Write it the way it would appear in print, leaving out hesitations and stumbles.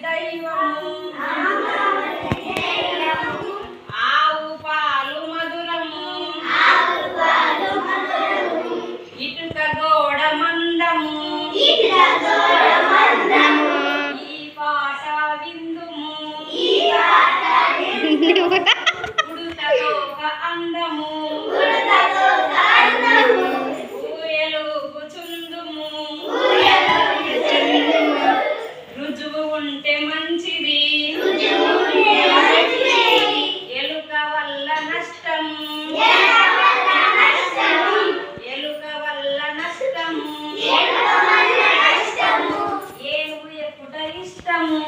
దైవము ఆవు పాలు మధురము ఇటుక గోడ మందము ఈ పాట విందుము ఉడుతలో ఒక అందము ఊయలుగుచుందుము రుజువు ఉంటే మంచిది ఎలుక వల్ల నష్టము ఎలుక వల్ల నష్టము ఏనుగు ఎక్కుట ఇష్టము